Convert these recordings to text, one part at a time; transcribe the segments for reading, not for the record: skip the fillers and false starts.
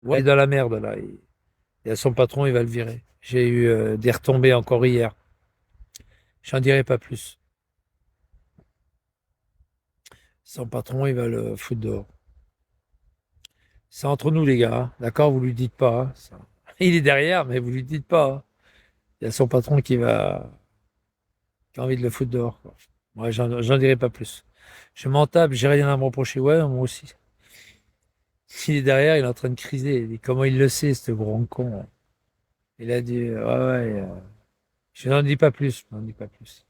Ouais, il est dans la merde, là. Et à son patron, il va le virer. J'ai eu des retombées encore hier. J'en dirai pas plus. Son patron, il va le foutre dehors. C'est entre nous, les gars, hein. D'accord? Vous lui dites pas, hein, ça. Il est derrière, mais vous lui dites pas, hein. Il y a son patron qui a envie de le foutre dehors, quoi. Moi, j'en dirai pas plus. Je m'en tape, j'ai rien à me reprocher. Ouais, moi aussi. S'il est derrière, il est en train de criser. Il dit, comment il le sait, ce grand con? Il a dit, ouais, ouais. Je n'en dis pas plus. Je n'en dis pas plus.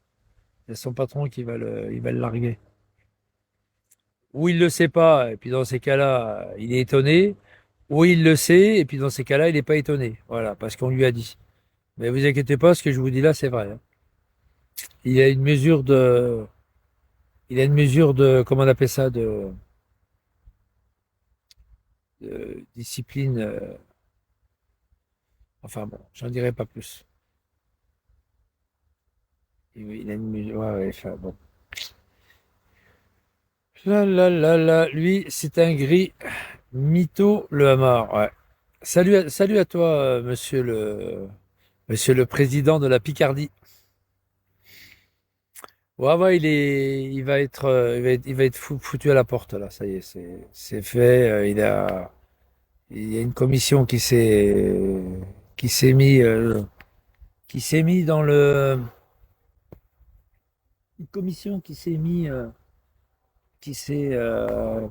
Il y a son patron il va le larguer. Ou il le sait pas, et puis dans ces cas-là, il est étonné. Ou il le sait, et puis dans ces cas-là, il n'est pas étonné. Voilà, parce qu'on lui a dit. Mais vous inquiétez pas, ce que je vous dis là, c'est vrai, hein. Il a une mesure de, il a une mesure de, comment on appelle ça, de discipline. Enfin bon, j'en dirai pas plus. Il a une mesure, ouais, ouais, enfin bon. Là, là, là, là, lui, c'est un gris mytho, le hamar, ouais. Salut à toi, monsieur le président de la Picardie. Ouais, ouais, il va être foutu à la porte, là. Ça y est, c'est fait. Il y a une commission qui s'est mis, qui s'est mis dans le, une commission qui s'est, euh,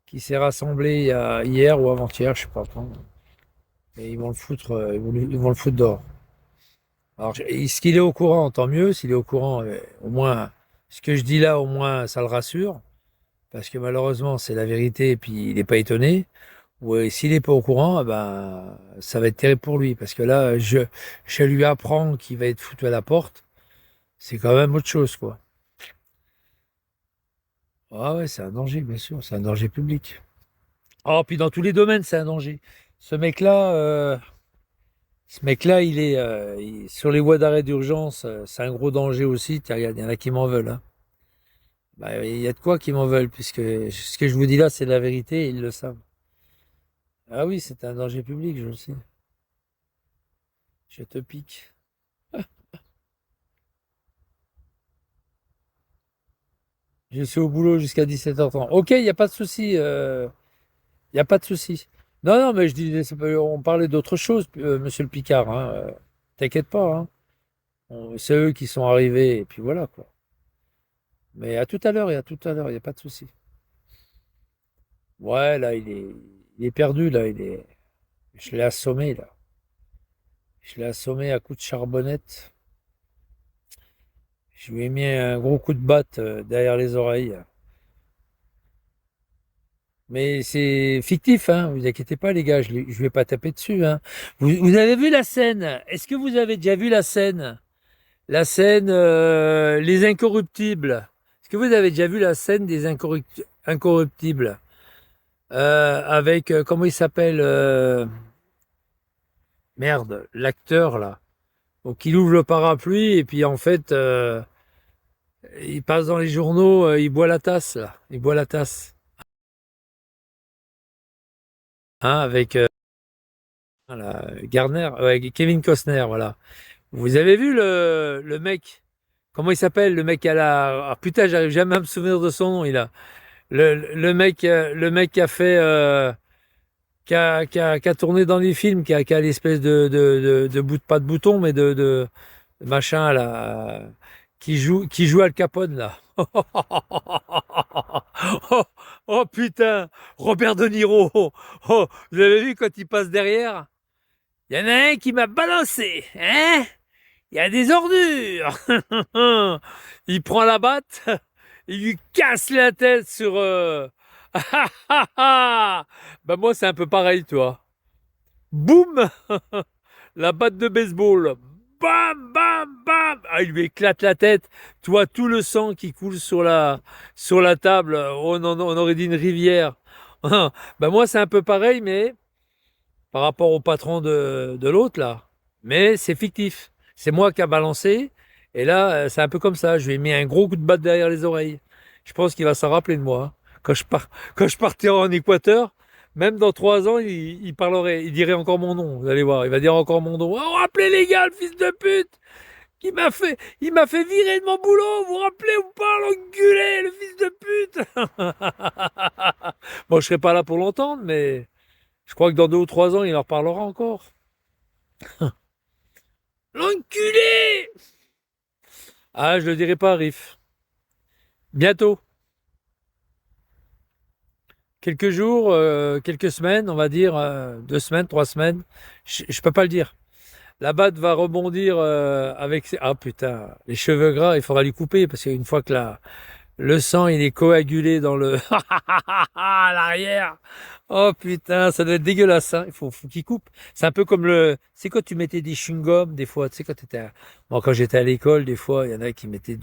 qui s'est rassemblée hier ou avant-hier, je sais pas quand. Et ils vont le foutre, ils vont le foutre dehors. Alors, est-ce qu'il est au courant? Tant mieux. S'il est au courant, au moins, ce que je dis là, au moins, ça le rassure. Parce que malheureusement, c'est la vérité, et puis il n'est pas étonné. Ou s'il n'est pas au courant, eh ben, ça va être terrible pour lui. Parce que là, je lui apprends qu'il va être foutu à la porte. C'est quand même autre chose, quoi. Ah ouais, c'est un danger, bien sûr. C'est un danger public. Oh, puis dans tous les domaines, c'est un danger. Ce mec-là, euh, Ce mec-là, sur les voies d'arrêt d'urgence, c'est un gros danger aussi. Tiens, regarde, il y en a qui m'en veulent, hein. Bah, il y a de quoi qui m'en veulent, puisque ce que je vous dis là, c'est la vérité, et ils le savent. Ah oui, c'est un danger public, je le sais. Je te pique. Je suis au boulot jusqu'à 17h30. Ok, il n'y a pas de souci. Il n'y a pas de souci. Non, non, mais je disais, on parlait d'autre chose, monsieur le Picard, hein. T'inquiète pas, hein. C'est eux qui sont arrivés, et puis voilà, quoi. Mais à tout à l'heure, et à tout à l'heure, il n'y a pas de souci. Ouais, là, il est perdu, là. Je l'ai assommé, là. Je l'ai assommé à coups de charbonnette. Je lui ai mis un gros coup de batte derrière les oreilles. Mais c'est fictif, hein. Vous inquiétez pas, les gars. Je vais pas taper dessus, hein. Vous avez vu la scène? Est-ce que vous avez déjà vu la scène? La scène Les Incorruptibles. Est-ce que vous avez déjà vu la scène des Incorruptibles? Avec, comment il s'appelle? Merde, l'acteur, là. Donc il ouvre le parapluie et puis en fait, il passe dans les journaux, il boit la tasse, là. Il boit la tasse. Hein, avec voilà, Garner, ouais, Kevin Costner, voilà. Vous avez vu le mec? Comment il s'appelle? Le mec à la. Ah, putain, j'arrive jamais à me souvenir de son nom. Le mec qui a fait. Qui a tourné dans les films, qui a l'espèce de bout, pas de bouton, mais de machin, là. Qui joue Al Capone, là. Oh, oh, putain, Robert De Niro. Oh, vous avez vu quand il passe derrière? Il y en a un qui m'a balancé, hein? Il y a des ordures. Il prend la batte, il lui casse la tête sur. Bah moi c'est un peu pareil, toi. Boum, la batte de baseball. Bam, bam, bam. Ah, il lui éclate la tête. Toi, tout le sang qui coule sur la table. On aurait dit une rivière. Bah moi c'est un peu pareil, mais par rapport au patron de l'autre, là. Mais c'est fictif. C'est moi qui a balancé. Et là, c'est un peu comme ça. Je lui ai mis un gros coup de batte derrière les oreilles. Je pense qu'il va s'en rappeler de moi, hein. Quand je partirai en Équateur, Même dans 3 ans, il parlerait, il dirait encore mon nom. Vous allez voir, il va dire encore mon nom. Oh, rappelez les gars, le fils de pute, il m'a fait virer de mon boulot. Vous vous rappelez ou pas, l'enculé, le fils de pute. Bon, je serai pas là pour l'entendre, mais je crois que dans 2 ou 3 ans, il en reparlera encore. L'enculé. Ah, je le dirai pas, Riff. Bientôt. Quelques jours, quelques semaines, on va dire 2 semaines, 3 semaines. Je peux pas le dire. La batte va rebondir avec ses... Ah putain, les cheveux gras, il faudra les couper parce qu'une fois que le sang il est coagulé dans le à l'arrière. Oh putain, ça doit être dégueulasse, hein. Faut qu'il coupe. C'est un peu comme c'est quand tu mettais des chewing-gums des fois, tu sais quand bon, quand j'étais à l'école, des fois, il y en a qui mettaient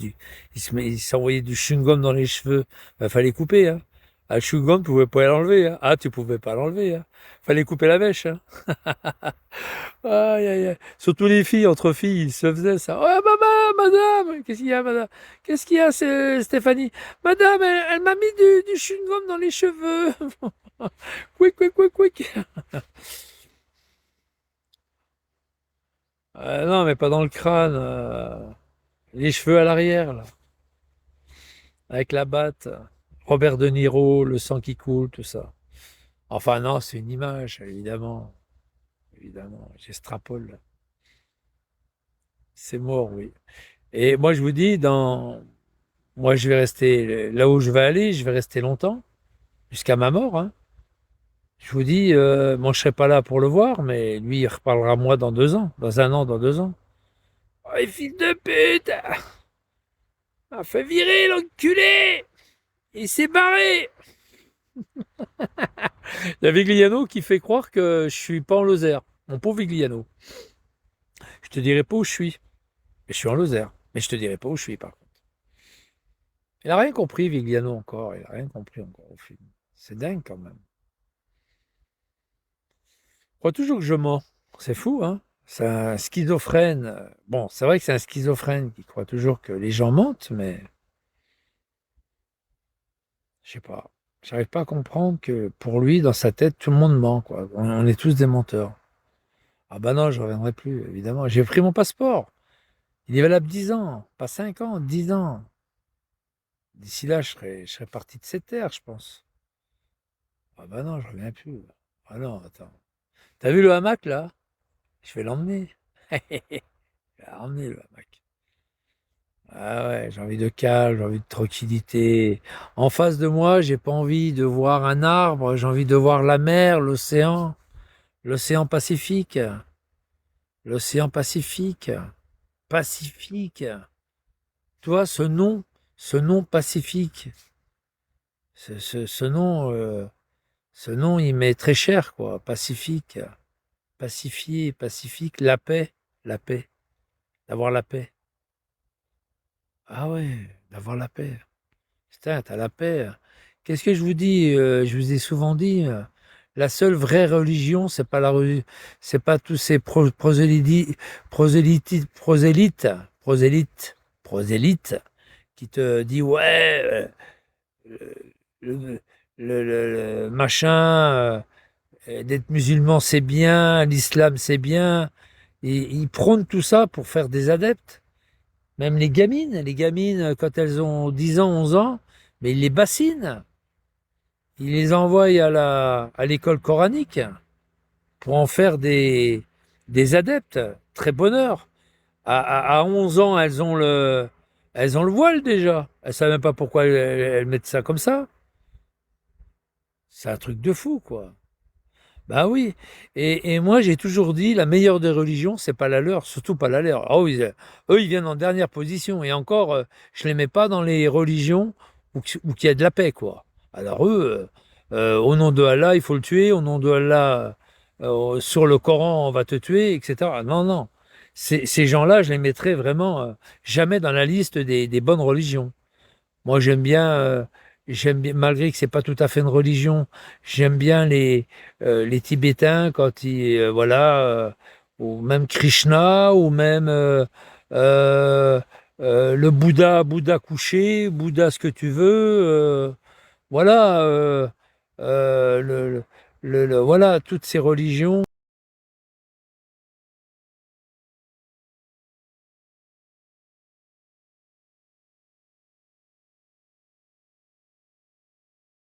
ils s'envoyaient du chewing-gum dans les cheveux. Bah, fallait couper, hein. Ah, le chewing-gum, tu pouvais pas l'enlever, hein. Ah, tu pouvais pas l'enlever, hein. Fallait couper la mèche, hein. Aïe, aïe, aïe. Surtout les filles, entre filles, ils se faisaient ça. Oh, maman, madame, qu'est-ce qu'il y a, madame? Qu'est-ce qu'il y a, Stéphanie? Madame, elle m'a mis du chewing-gum dans les cheveux. Quick, quick, quick, quick. Non, mais pas dans le crâne. Les cheveux à l'arrière, là. Avec la batte. Robert De Niro, le sang qui coule, tout ça. Enfin, non, c'est une image, évidemment. Évidemment, j'extrapole. C'est mort, oui. Et moi, je vous dis, moi, je vais rester là où je vais aller, je vais rester longtemps, jusqu'à ma mort, hein. Je vous dis, moi, je serai pas là pour le voir, mais lui, il reparlera à moi dans 2 ans, dans un an, dans 2 ans. Oh, les fils de pute! A fait virer l'enculé! Il s'est barré! Il y a Vigliano qui fait croire que je suis pas en Lozère. Mon pauvre Vigliano. Je te dirai pas où je suis. Mais je suis en Lozère. Mais je te dirai pas où je suis, par contre. Il a rien compris, Vigliano, encore. Il a rien compris encore au film. C'est dingue, quand même. Je crois toujours que je mens. C'est fou, hein? C'est un schizophrène. Bon, c'est vrai que c'est un schizophrène qui croit toujours que les gens mentent, mais je sais pas. J'arrive pas à comprendre que pour lui, dans sa tête, tout le monde ment, quoi. On est tous des menteurs. Ah bah non, je reviendrai plus, évidemment. J'ai pris mon passeport. Il est valable 10 ans, pas 5 ans, 10 ans. D'ici là, je serai parti de cette terre, je pense. Ah bah non, je reviens plus. Ah non, attends. T'as vu le hamac, là? Je vais l'emmener. Je vais l'emmener, le hamac. Ah ouais, j'ai envie de calme, j'ai envie de tranquillité. En face de moi, j'ai pas envie de voir un arbre, j'ai envie de voir la mer, l'océan Pacifique, l'océan Pacifique, Pacifique. Toi, ce nom Pacifique, ce nom, il m'est très cher, quoi. Pacifique, pacifié, pacifique, la paix, d'avoir la paix. Ah ouais, d'avoir la paix. Putain, t'as la paix. Qu'est-ce que je vous dis? Je vous ai souvent dit, la seule vraie religion, c'est pas tous ces prosélytes qui te dit ouais, le, le machin, d'être musulman c'est bien, l'islam c'est bien. Et ils prônent tout ça pour faire des adeptes. Même les gamines, quand elles ont 10 ans, 11 ans, mais ils les bassinent. Ils les envoient à l'école coranique pour en faire des adeptes. Très bonheur. À 11 ans, elles ont le voile déjà. Elles ne savent même pas pourquoi elles mettent ça comme ça. C'est un truc de fou, quoi. Bah oui. Et moi, j'ai toujours dit, la meilleure des religions, c'est pas la leur, surtout pas la leur. Ah oui, eux, ils viennent en dernière position. Et encore, je les mets pas dans les religions où qu'il y a de la paix, quoi. Alors eux, au nom de Allah, il faut le tuer. Au nom de Allah, sur le Coran, on va te tuer, etc. Non, non. Ces gens-là, je les mettrais vraiment jamais dans la liste des bonnes religions. Moi, j'aime bien, malgré que c'est pas tout à fait une religion, j'aime bien les Tibétains quand voilà, ou même Krishna, ou même euh, le Bouddha couché, Bouddha ce que tu veux, voilà, le voilà, toutes ces religions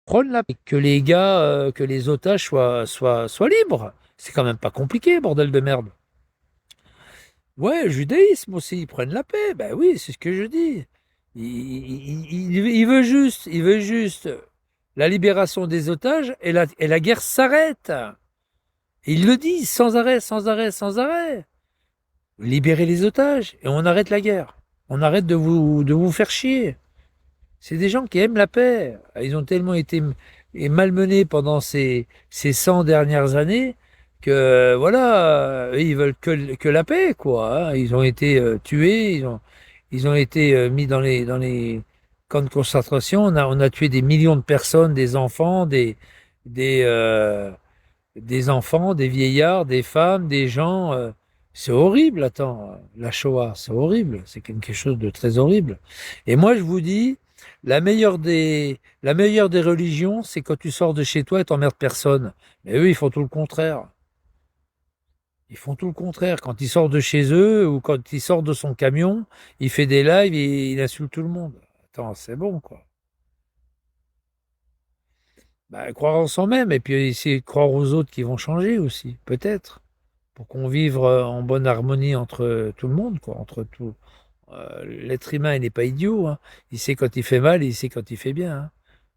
prônent que les gars, que les otages soient libres. C'est quand même pas compliqué, bordel de merde. Ouais, le judaïsme aussi, ils prennent la paix. Ben oui, c'est ce que je dis. Il veut juste la libération des otages et la guerre s'arrête. Et il le dit sans arrêt, sans arrêt, sans arrêt. Libérez les otages et on arrête la guerre. On arrête de vous faire chier. C'est des gens qui aiment la paix. Ils ont tellement été malmenés pendant ces 100 dernières années que, voilà, ils veulent que la paix, quoi. Hein. Ils ont été tués, ils ont été mis dans les camps de concentration. On a tué des millions de personnes, des, euh, des enfants, des vieillards, des femmes, des gens. C'est horrible, attends, la Shoah, c'est horrible, c'est quelque chose de très horrible. Et moi, je vous dis, la meilleure des religions, c'est quand tu sors de chez toi et t'emmerdes personne. Mais eux, ils font tout le contraire. Ils font tout le contraire. Quand il sort de chez eux ou quand il sort de son camion, il fait des lives et il insulte tout le monde. Attends, c'est bon, quoi. Bah, croire en soi-même et puis essayer de croire aux autres qui vont changer aussi, peut-être. Pour qu'on vive en bonne harmonie entre tout le monde, quoi, entre tout. L'être humain, il n'est pas idiot, hein. Il sait quand il fait mal et il sait quand il fait bien, hein.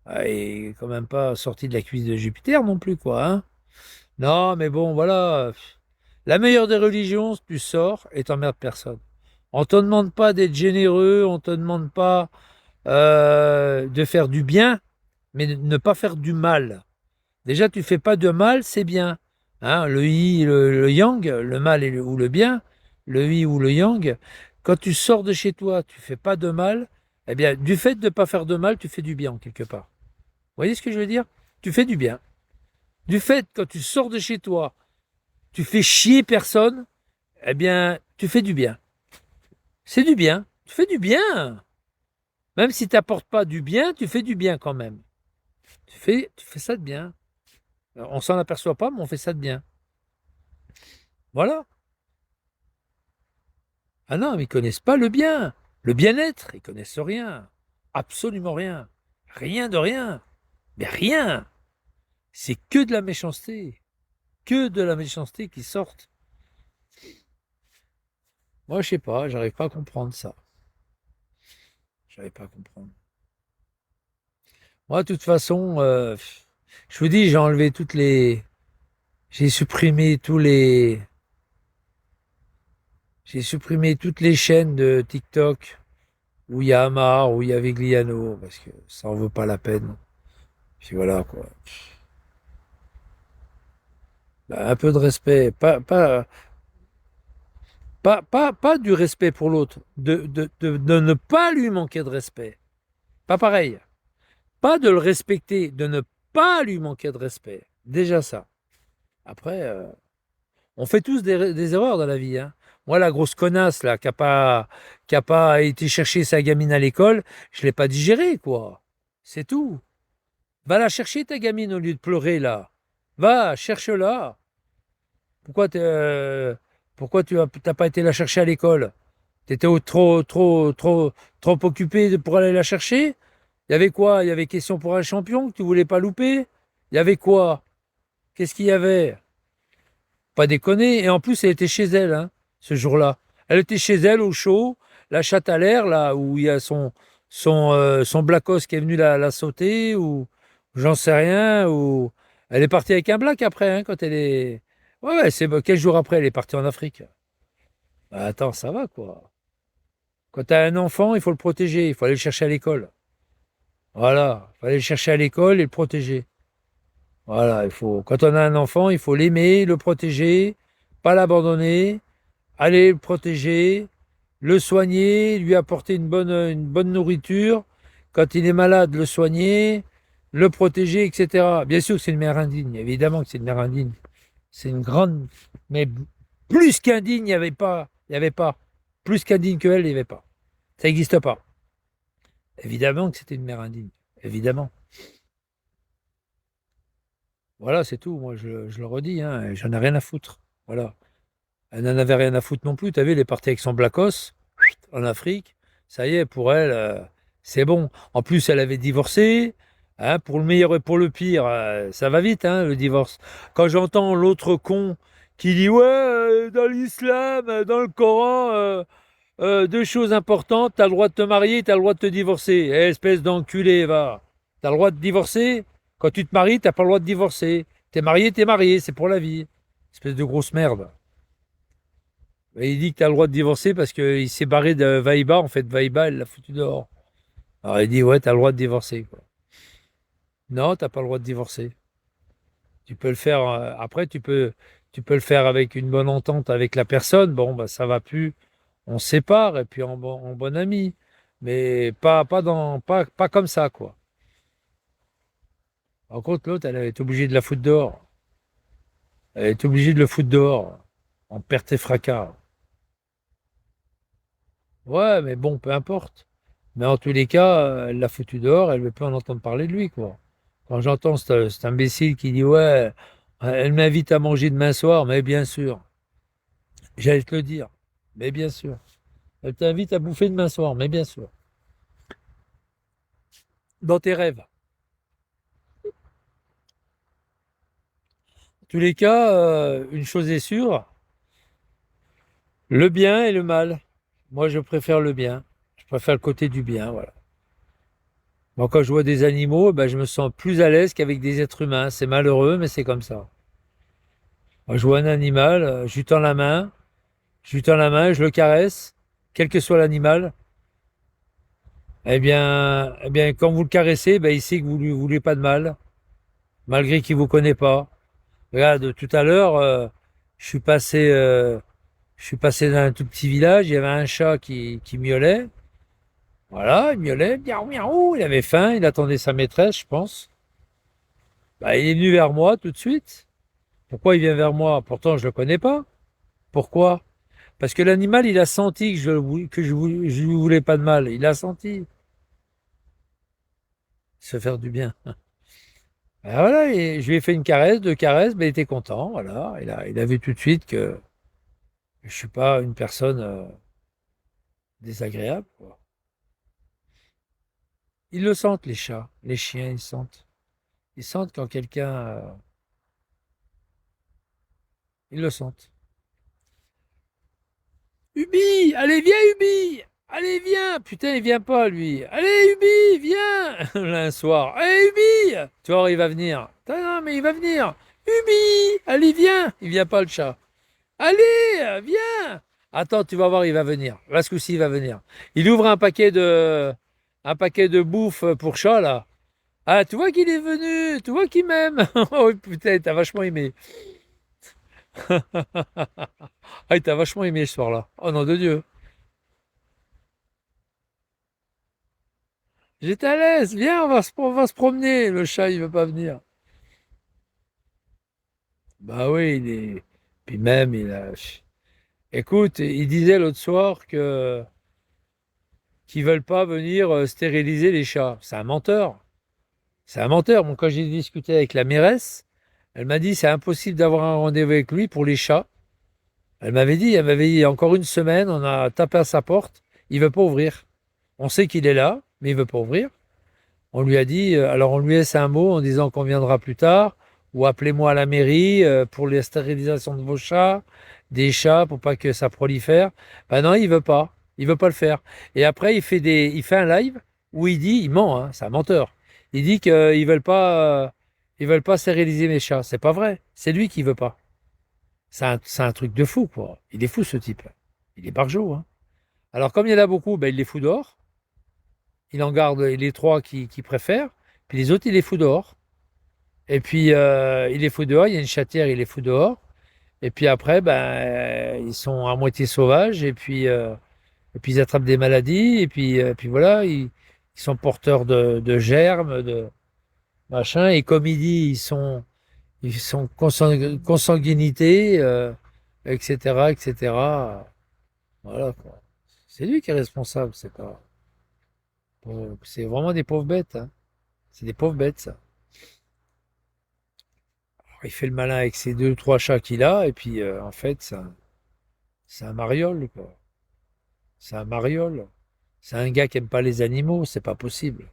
Ah, il est quand même pas sorti de la cuisse de Jupiter non plus, quoi, hein. Non, mais bon, voilà. La meilleure des religions, tu sors et t'emmerdes personne. On te demande pas d'être généreux, on te demande pas de faire du bien, mais de ne pas faire du mal. Déjà, tu fais pas de mal, c'est bien. Hein, le yi, le yang, le mal ou le bien, le yi ou le yang. Quand tu sors de chez toi, tu fais pas de mal. Eh bien, du fait de ne pas faire de mal, tu fais du bien quelque part. Vous voyez ce que je veux dire? Tu fais du bien. Du fait, quand tu sors de chez toi, tu fais chier personne. Eh bien, tu fais du bien. C'est du bien. Tu fais du bien. Même si tu n'apportes pas du bien, tu fais du bien quand même. Tu fais ça de bien. On s'en aperçoit pas, mais on fait ça de bien. Voilà. Ah non, mais ils connaissent pas le bien. Le bien-être, ils connaissent rien. Absolument rien. Rien de rien. Mais rien. C'est que de la méchanceté. Que de la méchanceté qui sortent. Moi, je sais pas, j'arrive pas à comprendre ça. J'arrive pas à comprendre. Moi, de toute façon, je vous dis, j'ai enlevé toutes les. J'ai supprimé tous les. J'ai supprimé toutes les chaînes de TikTok où il y a Amar, où il y a Vigliano, parce que ça en vaut pas la peine. Puis voilà, quoi. Bah, un peu de respect, pas du respect pour l'autre, de ne pas lui manquer de respect. Pas pareil. Pas de le respecter, de ne pas lui manquer de respect. Déjà ça. Après, on fait tous des erreurs dans la vie. Hein. Moi, la grosse connasse, là, qui a pas été chercher sa gamine à l'école, je ne l'ai pas digérée, quoi. C'est tout. Va la chercher, ta gamine, au lieu de pleurer, là. Va, cherche-la. Pourquoi, pourquoi tu n'as pas été la chercher à l'école? Tu étais trop occupé pour aller la chercher? Il y avait quoi? Il y avait question pour un champion que tu voulais pas louper? Il y avait quoi? Qu'est-ce qu'il y avait? Pas déconner. Et en plus, elle était chez elle, hein, ce jour-là. Elle était chez elle, au chaud, la chatte à l'air, là, où il y a son Blackos qui est venu la sauter, ou j'en sais rien, ou elle est partie avec un Black après, hein, quand elle est. Ouais, ouais, c'est quelques jours après, elle est partie en Afrique. Bah, attends, ça va, quoi. Quand tu as un enfant, il faut le protéger, il faut aller le chercher à l'école. Voilà, il faut aller le chercher à l'école et le protéger. Voilà, quand on a un enfant, il faut l'aimer, le protéger, pas l'abandonner, aller le protéger, le soigner, lui apporter une bonne nourriture. Quand il est malade, le soigner, le protéger, etc. Bien sûr que c'est une mère indigne, évidemment que c'est une mère indigne. C'est une grande. Mais plus qu'indigne, il n'y avait pas. Il n'y avait pas. Plus qu'indigne qu'elle, il n'y avait pas. Ça n'existe pas. Évidemment que c'était une mère indigne. Évidemment. Voilà, c'est tout. Moi, je le redis, hein, et j'en ai rien à foutre. Voilà. Elle n'en avait rien à foutre non plus. Tu as vu, elle est partie avec son Blacos en Afrique. Ça y est, pour elle, c'est bon. En plus, elle avait divorcé. Hein, pour le meilleur et pour le pire, ça va vite, hein, le divorce. Quand j'entends l'autre con qui dit ouais, dans l'islam, dans le Coran, deux choses importantes, t'as le droit de te marier, t'as le droit de te divorcer. Eh, espèce d'enculé, va. T'as le droit de divorcer. Quand tu te maries, t'as pas le droit de divorcer. T'es marié, c'est pour la vie. Espèce de grosse merde. Et il dit que t'as le droit de divorcer parce qu'il s'est barré de Vaïba. En fait, Vaïba, elle l'a foutu dehors. Alors il dit, ouais, t'as le droit de divorcer, quoi. Non, t'as pas le droit de divorcer. Tu peux le faire, après, tu peux le faire avec une bonne entente avec la personne. Bon, bah, ça va plus. On se sépare et puis en bon ami. Mais pas comme ça, quoi. Par contre, l'autre, elle est obligée de la foutre dehors. Elle est obligée de le foutre dehors. En perte et fracas. Ouais, mais bon, peu importe. Mais en tous les cas, elle l'a foutu dehors, elle ne veut plus en entendre parler de lui, quoi. Quand j'entends cet imbécile qui dit, ouais, elle m'invite à manger demain soir, mais bien sûr, j'allais te le dire, mais bien sûr. Elle t'invite à bouffer demain soir, mais bien sûr. Dans tes rêves. En tous les cas, une chose est sûre, le bien et le mal. Moi, je préfère le bien. Je préfère le côté du bien, voilà. Moi, quand je vois des animaux, ben, je me sens plus à l'aise qu'avec des êtres humains. C'est malheureux, mais c'est comme ça. Moi, je vois un animal, je lui tends la main, je le caresse, quel que soit l'animal. Eh bien, quand vous le caressez, ben, il sait que vous lui voulez pas de mal, malgré qu'il vous connaît pas. Regarde, tout à l'heure, je suis passé, euh, je suis passé dans un tout petit village, il y avait un chat qui miaulait. Voilà, il miaulait, miaou, miaou, il avait faim, il attendait sa maîtresse, je pense. Bah, il est venu vers moi tout de suite. Pourquoi il vient vers moi? Pourtant, je le connais pas. Pourquoi? Parce que l'animal, il a senti que je lui voulais pas de mal. Il a senti se faire du bien. Ben voilà, et je lui ai fait une caresse, deux caresses, ben il était content. Voilà, il a vu tout de suite que je suis pas une personne désagréable, quoi. Ils le sentent, les chats, les chiens, ils sentent. Ils sentent quand quelqu'un, ils le sentent. Ubi, allez viens Ubi, allez viens. Putain, il vient pas lui. Allez Ubi, viens. Là, un soir, allez Ubi. Tu vois, il va venir. Putain, non, mais il va venir. Ubi, allez viens. Il vient pas le chat. Allez, viens. Attends, tu vas voir, il va venir. Là, ce coup-ci, il va venir. Il ouvre un paquet de bouffe pour chat là. Ah, tu vois qu'il est venu. Tu vois qu'il m'aime. Oh putain, t'as vachement aimé. Ah, il t'a vachement aimé ce soir-là. Oh nom de Dieu. J'étais à l'aise. Viens, on va se promener. Le chat, il veut pas venir. Bah oui, il est. Puis même, il a. Écoute, il disait l'autre soir que qu'ils veulent pas venir stériliser les chats. C'est un menteur. C'est un menteur. Moi, quand j'ai discuté avec la mairesse, elle m'a dit c'est impossible d'avoir un rendez-vous avec lui pour les chats. Elle m'avait dit, il y a encore une semaine, on a tapé à sa porte, il veut pas ouvrir. On sait qu'il est là, mais il veut pas ouvrir. On lui a dit, alors on lui laisse un mot en disant qu'on viendra plus tard, ou appelez-moi à la mairie pour les stérilisations de vos chats, des chats pour pas que ça prolifère. Ben non, il veut pas le faire. Et après, il fait un live où il dit, il ment, hein, c'est un menteur. Il dit ils veulent pas stériliser mes chats. C'est pas vrai. C'est lui qui veut pas. C'est un truc de fou, quoi. Il est fou ce type. Il est barjot, hein. Alors comme il y en a beaucoup, ben, il les fout dehors. Il en garde les trois qui préfèrent, puis les autres, il les fout dehors. Et puis, il les fout dehors, il y a une chatière, il les fout dehors. Et puis après, ben, ils sont à moitié sauvages, et puis ils attrapent des maladies, puis voilà, ils sont porteurs de germes, de machin. Et comme il dit, ils sont consanguinité, etc., etc. Voilà, quoi. C'est lui qui est responsable, c'est pas. C'est vraiment des pauvres bêtes, hein. C'est des pauvres bêtes, ça. Il fait le malin avec ses deux ou trois chats qu'il a, et puis en fait, c'est un mariole, quoi. C'est un mariole. C'est un gars qui aime pas les animaux, c'est pas possible.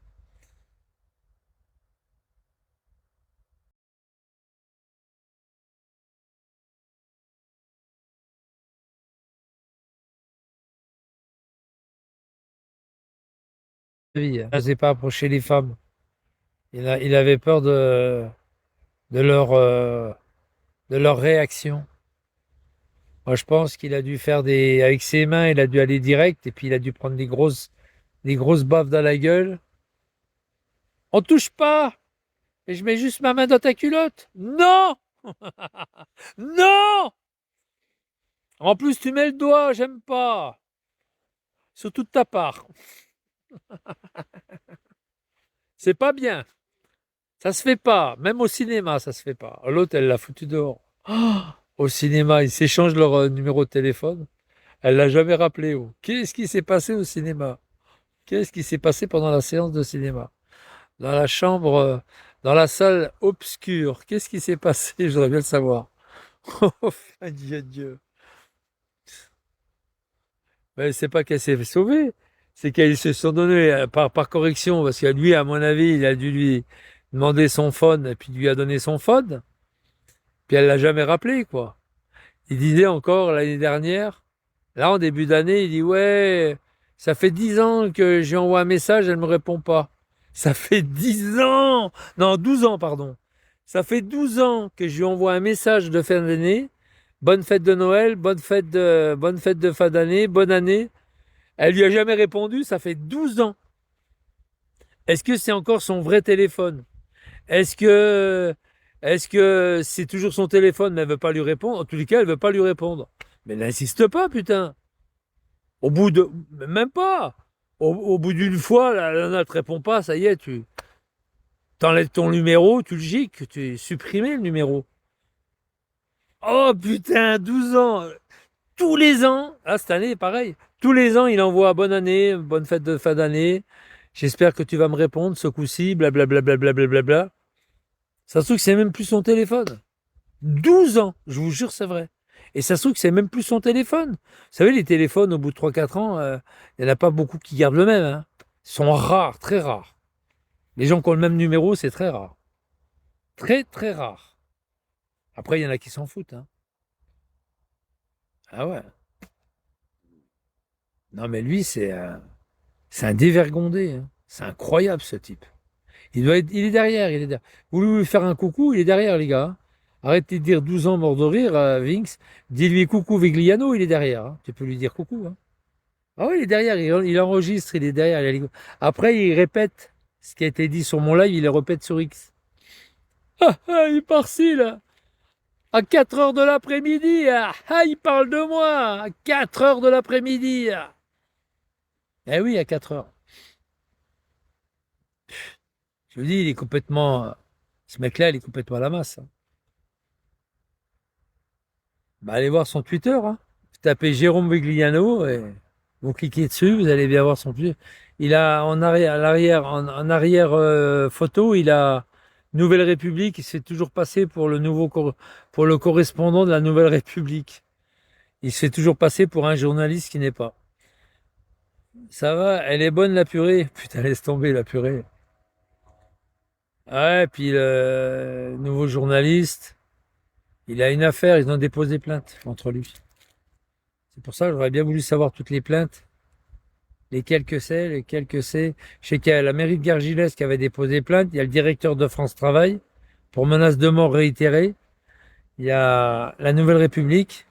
Il n'osait pas approcher les femmes. Il avait peur de de leur réaction. Moi, je pense qu'il a dû faire avec ses mains, il a dû aller direct, et puis il a dû prendre des grosses baffes dans la gueule. On touche pas! Et je mets juste ma main dans ta culotte. Non! Non! En plus, tu mets le doigt, j'aime pas. Surtout de ta part. C'est pas bien. Ça se fait pas. Même au cinéma, ça se fait pas. L'autre, elle l'a foutu dehors. Ah, au cinéma, ils s'échangent leur numéro de téléphone. Elle l'a jamais rappelé. Oh. Qu'est-ce qui s'est passé au cinéma? Qu'est-ce qui s'est passé pendant la séance de cinéma? Dans la chambre, dans la salle obscure. Qu'est-ce qui s'est passé? Je voudrais bien le savoir. Oh, adieu, Dieu. Mais c'est pas qu'elle s'est sauvée, c'est qu'ils se sont donnés par correction, parce que lui, à mon avis, il a dû lui demander son phone, et puis il lui a donné son phone, puis elle l'a jamais rappelé, quoi. Il disait encore l'année dernière, là, en début d'année, il dit, ouais, ça fait 10 ans que je lui envoie un message, elle me répond pas. Ça fait 10 ans! Non, 12 ans, pardon. Ça fait 12 ans que je lui envoie un message de fin d'année. Bonne fête de Noël, bonne fête de fin d'année, bonne année. Elle lui a jamais répondu, ça fait 12 ans. Est-ce que c'est encore son vrai téléphone? Est-ce que est-ce que c'est toujours son téléphone, mais elle veut pas lui répondre? En tous les cas, elle veut pas lui répondre. Mais n'insiste pas, putain. Au bout de même pas. Au bout d'une fois, la nana ne te répond pas, ça y est, tu t'enlèves ton numéro, tu le giques, tu supprimé le numéro. Oh putain, 12 ans. Tous les ans, ah, cette année, pareil. Tous les ans, il envoie bonne année, bonne fête de fin d'année. J'espère que tu vas me répondre ce coup-ci, blablabla. Blablabla. Ça se trouve que c'est même plus son téléphone. 12 ans, je vous jure, c'est vrai. Et ça se trouve que c'est même plus son téléphone. Vous savez, les téléphones, au bout de 3 4 ans, il n'y en a pas beaucoup qui gardent le même, hein. Ils sont rares, très rares. Les gens qui ont le même numéro, c'est très rare. Très, très rare. Après, il y en a qui s'en foutent, hein. Ah ouais. Non, mais lui, c'est un dévergondé, hein. C'est incroyable, ce type. Il est derrière, il est derrière. Vous voulez lui faire un coucou, il est derrière, les gars, hein. Arrêtez de dire 12 ans mort de rire, Vinx. Dis-lui coucou Vigliano, il est derrière, hein. Tu peux lui dire coucou, hein. Ah oui, il est derrière, il enregistre, il est derrière. Après, il répète ce qui a été dit sur mon live, il le répète sur X. Ah, ah, il est par-ci, là. À 4 heures de l'après-midi, ah, ah, il parle de moi. À 4 heures de l'après-midi. Ah. Eh oui, à 4 heures. Je vous dis, il est complètement. Ce mec-là, il est complètement à la masse, hein. Bah, allez voir son Twitter, hein. Vous tapez Jérôme Vigliano et vous cliquez dessus, vous allez bien voir son Twitter. Il a en arrière, à l'arrière, en arrière photo, il a Nouvelle République. Il s'est toujours passé pour pour le correspondant de la Nouvelle République. Il se fait toujours passer pour un journaliste qui n'est pas. Ça va, elle est bonne la purée. Putain, laisse tomber la purée. Ouais, puis le nouveau journaliste, il a une affaire, ils ont déposé plainte contre lui. C'est pour ça que j'aurais bien voulu savoir toutes les plaintes, lesquelles que c'est, lesquelles que c'est. Je sais qu'il y a la mairie de Gargilès qui avait déposé plainte, il y a le directeur de France Travail pour menace de mort réitérée, il y a la Nouvelle République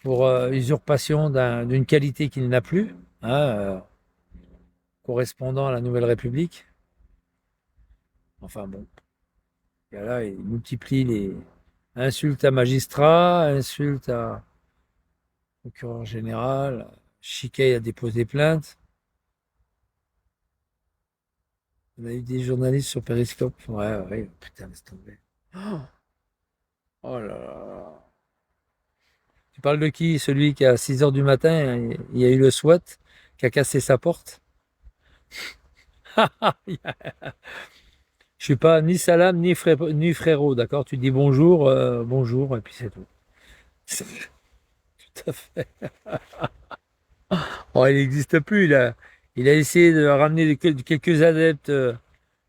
pour usurpation d'une qualité qu'il n'a plus, hein, correspondant à la Nouvelle République. Enfin bon, et là, il multiplie les insultes à magistrats, insultes à procureur général. Chiquet a déposé plainte. On a eu des journalistes sur Periscope. Ouais, ouais, putain, laisse tomber. Oh, oh là là. Tu parles de qui? Celui qui, à 6 heures du matin, il y a eu le SWAT qui a cassé sa porte. Je Je suis pas ni salam ni frérot, d'accord? Tu dis bonjour, bonjour, et puis c'est tout. Tout à fait. Bon, il n'existe plus. Il a essayé de ramener quelques adeptes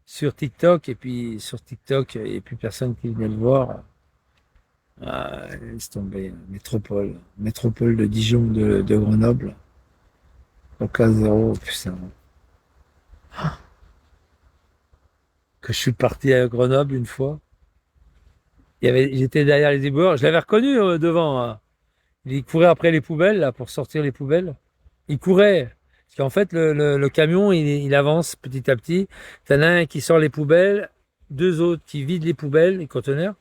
sur TikTok, et puis sur TikTok, il n'y a plus personne qui venait le voir. Ah, laisse tomber. Métropole de Dijon, de Grenoble. Au cas zéro, putain. Que je suis parti à Grenoble une fois. J'étais derrière les éboueurs. Je l'avais reconnu devant, hein. Il courait après les poubelles, là, pour sortir les poubelles. Il courait. Parce qu'en fait, le camion, il avance petit à petit. T'en as un qui sort les poubelles, deux autres qui vident les poubelles, les conteneurs,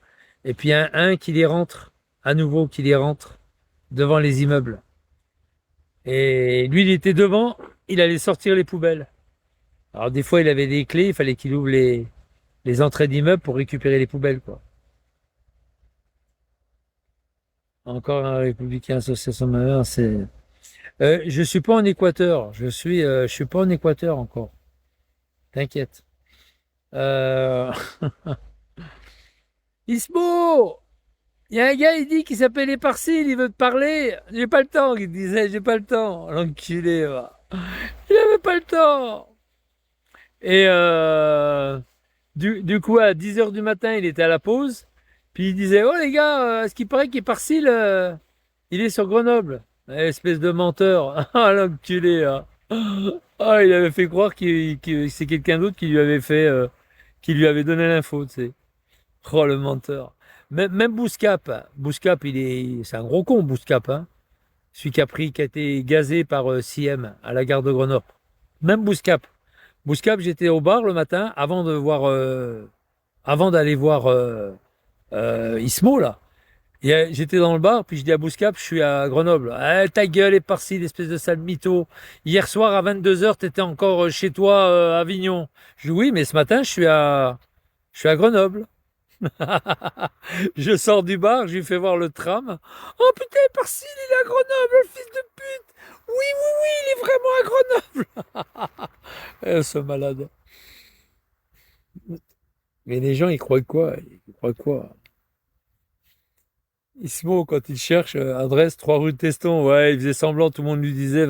et puis un qui les rentre, à nouveau, qui les rentre devant les immeubles. Et lui, il était devant, il allait sortir les poubelles. Alors, des fois, il avait des clés, il fallait qu'il ouvre les entrées d'immeubles pour récupérer les poubelles, quoi. Encore un républicain, association malheur, c'est. Je suis pas en Équateur. Je suis pas en Équateur encore. T'inquiète. Euh... Ismo! Il y a un gars, il dit qu'il s'appelle Éparcile, il veut te parler. J'ai pas le temps, il disait, j'ai pas le temps. L'enculé, va. Il avait pas le temps. Et du coup, à 10 heures du matin, il était à la pause. Puis il disait, oh les gars, ce qui paraît qu'Éparcile, il est sur Grenoble. Espèce de menteur. Ah, l'enculé, hein. Ah, il avait fait croire que c'est quelqu'un d'autre qui lui avait qui lui avait donné l'info, tu sais. Oh, le menteur. Même Bouscap. Bouscap, c'est un gros con, Bouscap, hein. Celui qui a été gazé par CM à la gare de Grenoble. Même Bouscap. Bouscap, j'étais au bar le matin avant d'aller voir Ismo, là. Et, j'étais dans le bar, puis je dis à Bouscap, je suis à Grenoble. Ah, ta gueule est par-ci, l'espèce de sale mytho. Hier soir à 22 heures, t'étais encore chez toi à Avignon. Je dis oui, mais ce matin, je suis à Grenoble. Je sors du bar, je lui fais voir le tram. Oh putain, par-ci, il est à Grenoble, le fils de pute. Oui, oui, oui, il est vraiment à Grenoble. Ce malade. Mais les gens, ils croient quoi? Ils croient quoi? Ismo, quand il cherche adresse 3 rue de Teston, ouais, il faisait semblant, tout le monde lui disait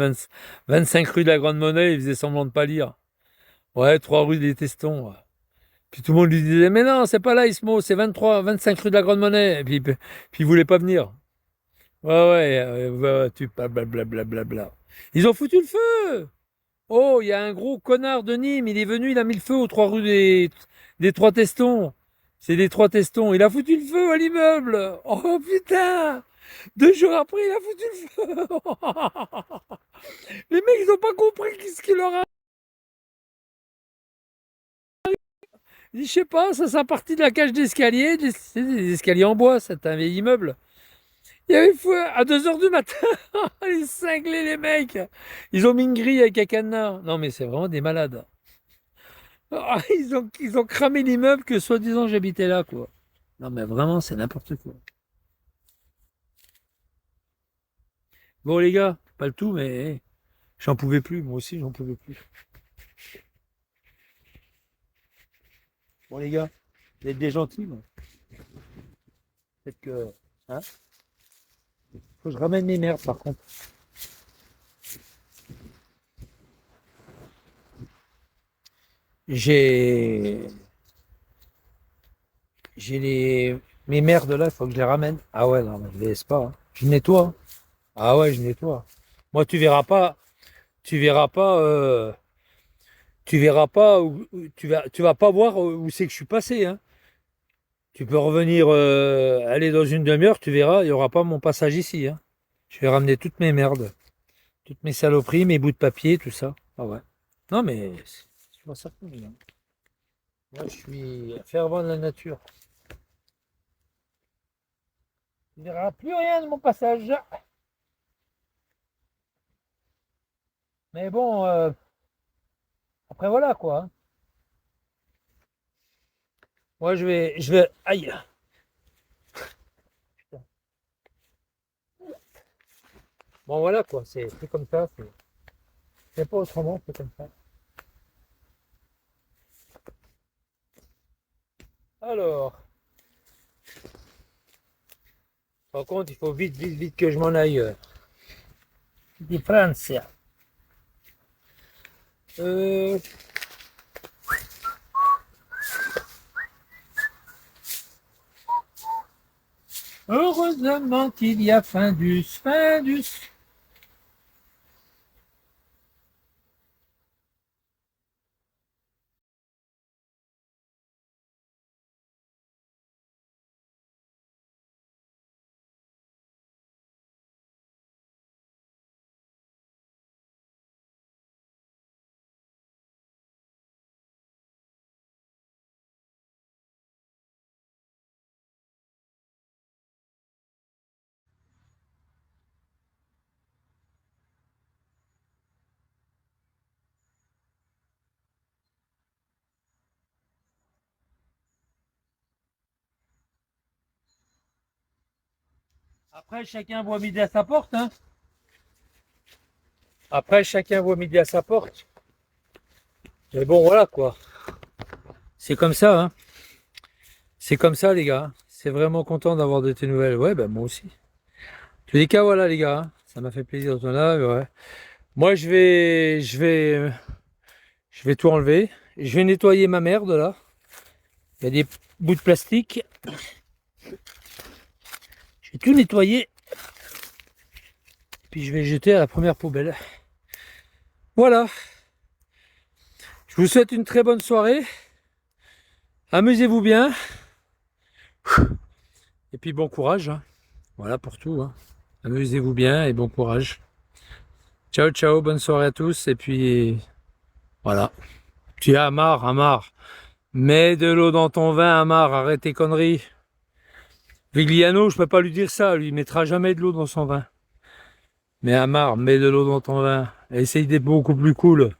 25 rue de la Grande Monnaie, il faisait semblant de pas lire. Ouais, 3 rue des Testons. Ouais. Puis tout le monde lui disait, mais non, c'est pas là, Ismo, c'est 25 rue de la Grande Monnaie. Et puis il voulait pas venir. Ouais, ouais, tu blablabla. Ils ont foutu le feu! Oh, il y a un gros connard de Nîmes, il est venu, il a mis le feu aux 3 rues des Trois Testons. C'est des Trois Testons. Il a foutu le feu à l'immeuble. Oh putain! 2 jours après, il a foutu le feu. Les mecs, ils ont pas compris qu'est-ce qu'il leur a. Je sais pas, ça c'est partie de la cage d'escalier. C'est des escaliers en bois, c'est un vieil immeuble. Il y avait fou à 2 heures du matin. Ils cinglaient les mecs. Ils ont mis une grille avec un cadenas. Non, mais c'est vraiment des malades. Ah, ils ont cramé l'immeuble que soi-disant j'habitais là, quoi. Non, mais vraiment, c'est n'importe quoi. Bon, les gars, pas le tout, mais j'en pouvais plus. Moi aussi, j'en pouvais plus. Bon, les gars, vous êtes des gentils, moi. Peut-être que. Hein? Faut que je ramène mes merdes, par contre. J'ai. J'ai mes merdes là, il faut que je les ramène. Ah ouais, non, mais je les laisse pas, hein. Je nettoie, hein. Ah ouais, je nettoie. Moi, tu verras pas, tu verras pas, tu vas pas voir où c'est que je suis passé, hein. Tu peux revenir, aller dans une demi-heure, tu verras, il y aura pas mon passage ici, hein. Je vais ramener toutes mes merdes, toutes mes saloperies, mes bouts de papier, tout ça. Ah ouais. Non, mais je vois ça comme ça. Moi, je suis fervent de la nature. Tu verras plus rien de mon passage. Mais bon, après voilà quoi, hein. Moi, aïe. Bon, voilà quoi, c'est comme ça, c'est pas autrement, c'est comme ça. Alors, par contre, il faut vite, vite, vite que je m'en aille. Di Francia. Heureusement qu'il y a Findus, Findus. Après, chacun voit midi à sa porte, hein. Après, chacun voit midi à sa porte. Mais bon, voilà, quoi. C'est comme ça, hein. C'est comme ça, les gars. C'est vraiment content d'avoir de tes nouvelles. Ouais, ben moi aussi. En tous les cas, voilà, les gars. Ça m'a fait plaisir de ton là, ouais. Moi, je vais tout enlever. Je vais nettoyer ma merde, là. Il y a des bouts de plastique. Je vais tout nettoyer. Puis je vais jeter à la première poubelle. Voilà. Je vous souhaite une très bonne soirée. Amusez-vous bien. Et puis bon courage, hein. Voilà pour tout, hein. Amusez-vous bien et bon courage. Ciao, ciao, bonne soirée à tous. Et puis voilà. Tu as Amar, Amar. Mets de l'eau dans ton vin, Amar. Arrête tes conneries. Vigliano, je peux pas lui dire ça. Lui, il mettra jamais de l'eau dans son vin. Mais Amar, mets de l'eau dans ton vin. Essaye d'être beaucoup plus cool.